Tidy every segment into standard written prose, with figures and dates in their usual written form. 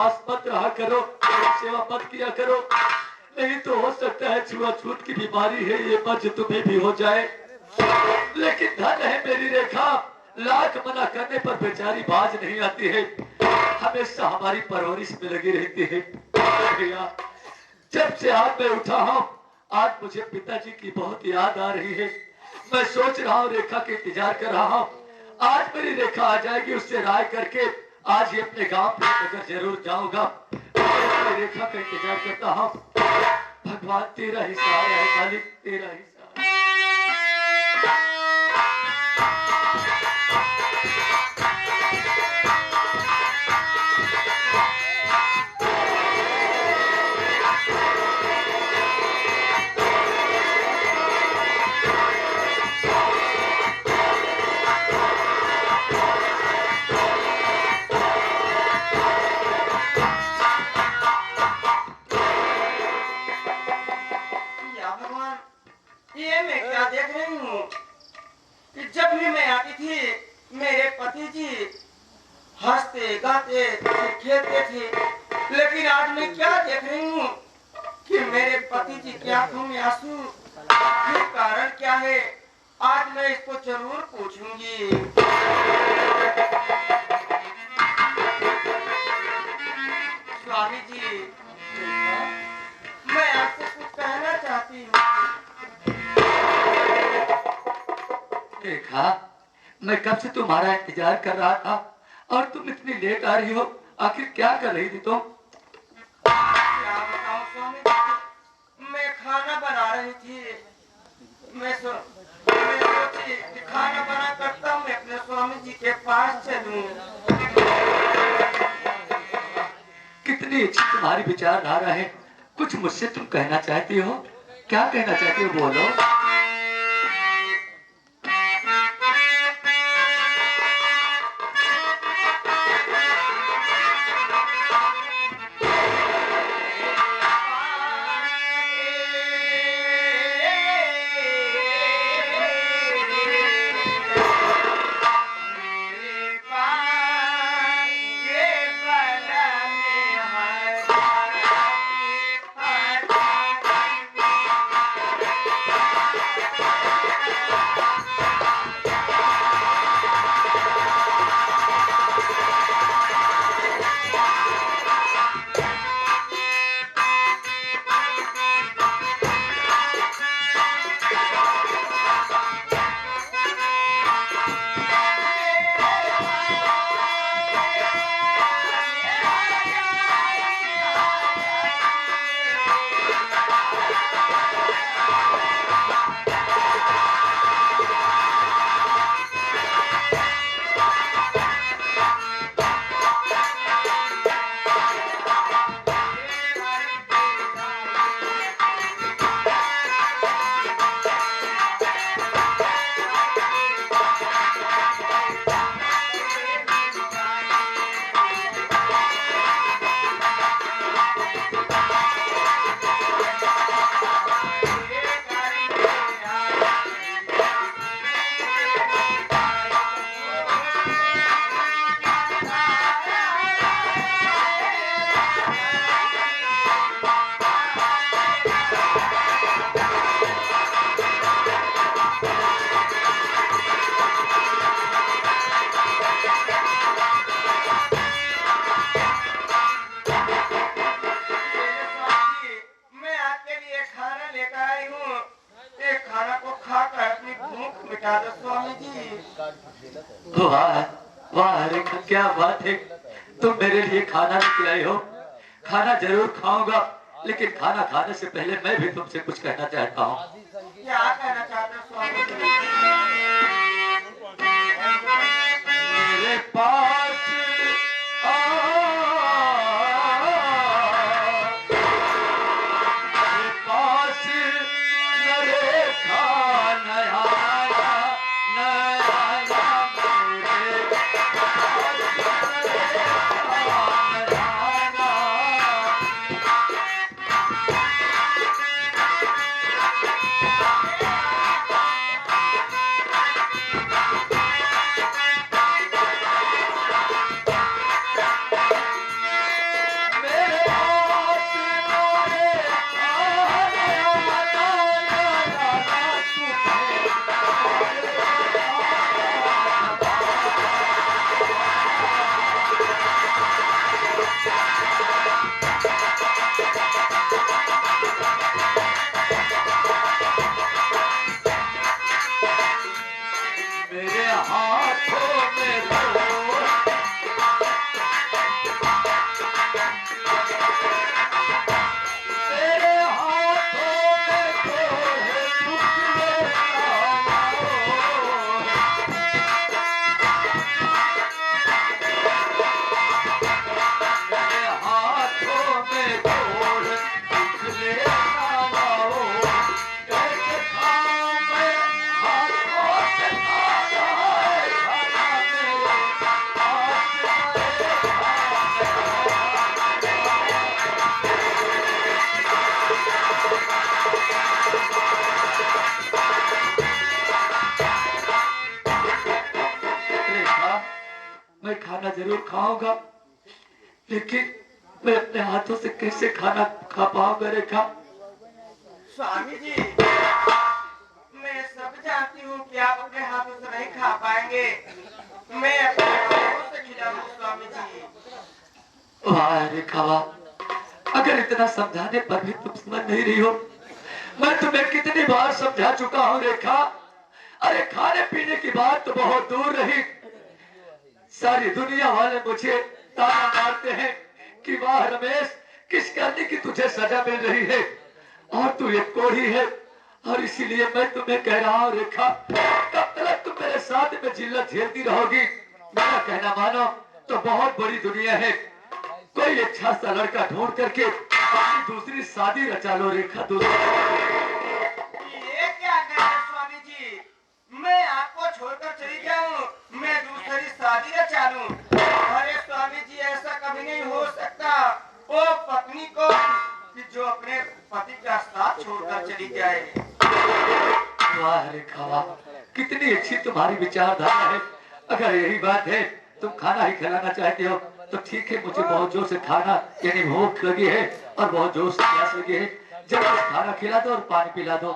पास मत रहा करो, सेवा मत किया करो, नहीं तो हो सकता है छुआछूत की बीमारी है ये मर्ज तुम्हें भी हो जाए। लेकिन धन है मेरी रेखा, लाख मना करने पर बेचारी बाज नहीं आती है, हमेशा हमारी परवरिश में लगी रहती है। भैया जब से आज मैं उठा हूँ, आज मुझे पिताजी की बहुत याद आ रही है। मैं सोच रहा हूँ, रेखा के इंतजार कर रहा हूँ, आज मेरी रेखा आ जाएगी, उससे राय करके आज ही अपने गांव पे नगर जरूर जाऊंगा। मैं रेखा का इंतजार करता हूँ। भगवान तेरा ही सहारा है, मालिक तेरा ही सहारा। ये मैं क्या देख रही हूँ कि जब भी मैं आती थी मेरे पति जी हंसते गाते खेलते थे, लेकिन आज मैं क्या देख रही हूँ कि मेरे पति जी की आंखों में आंसू। ये कारण क्या है? आज मैं इसको जरूर पूछूंगी। स्वामी जी, मैं आपसे कुछ कहना चाहती हूँ। देखा, मैं कब से तुम्हारा इंतजार कर रहा था और तुम इतनी लेट आ रही हो, आखिर क्या कर रही थी तुम? क्या बताऊं स्वामी जी, मैं खाना बना रही थी। मैं सोची कि खाना बना करता मैं अपने स्वामी जी के पास चलूं। कितनी अच्छी तुम्हारी विचारधारा है। कुछ मुझसे तुम कहना चाहती हो? क्या कहना चाहती हो, बोलो। वाह वाह रेखा, क्या बात है, तुम मेरे लिए खाना लेके आई हो। खाना जरूर खाऊंगा, लेकिन खाना खाने से पहले मैं भी तुमसे कुछ कहना चाहता हूँ। क्या कहना चाहते हो स्वामी जी? मेरे पास खाना जरूर खाऊंगा, लेकिन मैं अपने हाथों से कैसे खाना खा पाऊंगा रेखा? स्वामी जी, मैं सब जानती हूँ कि आप अपने हाथों से नहीं खा पाएंगे। मैं अपने हाथों से खिलाऊंगा स्वामी जी। वाह रेखा वाह, अगर इतना समझाने पर भी तुम समझ नहीं रही हो, मैं तुम्हें कितनी बार समझा चुका हूँ रेखा। अरे खाने पीने की बात तो बहुत दूर रही, सारी दुनिया वाले मुझे ताना मारते हैं कि वाह रमेश, किस करने की तुझे सजा मिल रही है और तू एक कोढ़ी है। और इसीलिए मैं तुम्हें कह रहा हूँ रेखा, कब तक तुम मेरे साथ में जिल्लत झेलती रहोगी? मेरा कहना मानो तो बहुत बड़ी दुनिया है, कोई अच्छा सा लड़का ढूंढ करके अपनी दूसरी शादी रचा लो रेखा। दूसरी ये क्या कह रहे हैं स्वामी जी? मैं आपको छोड़कर चली जाऊं, मैं दूसरी शादी रचा लूं? अरे स्वामी जी, ऐसा कभी नहीं हो सकता। वो पत्नी को कि जो अपने पति का साथ छोड़कर चली जाए। वाह रेखा वाह, कितनी अच्छी तुम्हारी विचारधारा है। अगर यही बात है, तुम खाना ही खिलाना चाहते हो तो ठीक है, मुझे बहुत जोर से खाना यानी भूख लगी है और बहुत जोर से प्यास लगी है। जल्दी से खाना खिला दो और पानी पिला दो।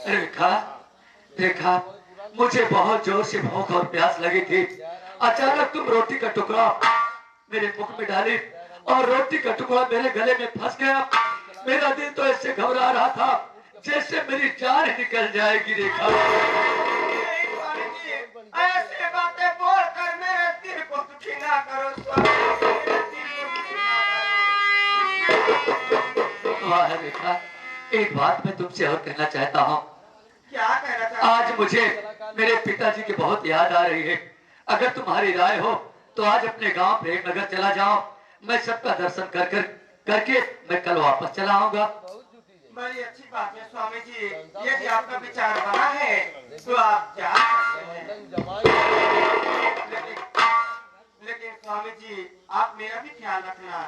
रेखा रेखा, मुझे बहुत जोर से भूख और प्यास लगी थी। अचानक तुम रोटी का टुकड़ा मेरे मुख में डाली और रोटी का टुकड़ा मेरे गले में फंस गया। मेरा दिल तो ऐसे घबरा रहा था जैसे मेरी जान निकल जाएगी। रेखा ऐसे बातें बोलकर मेरे दिल को दुखी ना करो स्वामी। वाह रेखा, एक बात मैं तुमसे और कहना चाहता हूँ। क्या कहना चाहते? आज मुझे मेरे पिताजी की बहुत याद आ रही है। अगर तुम्हारी राय हो तो आज अपने गांव प्रेमनगर चला जाओ। मैं सबका दर्शन करके मैं कल वापस चला आऊंगा। बड़ी अच्छी बात है स्वामी जी, यदि आपका विचार बना है तो आप जा सकते हैं। लेकिन स्वामी जी, आप मेरा भी ख्याल रखना।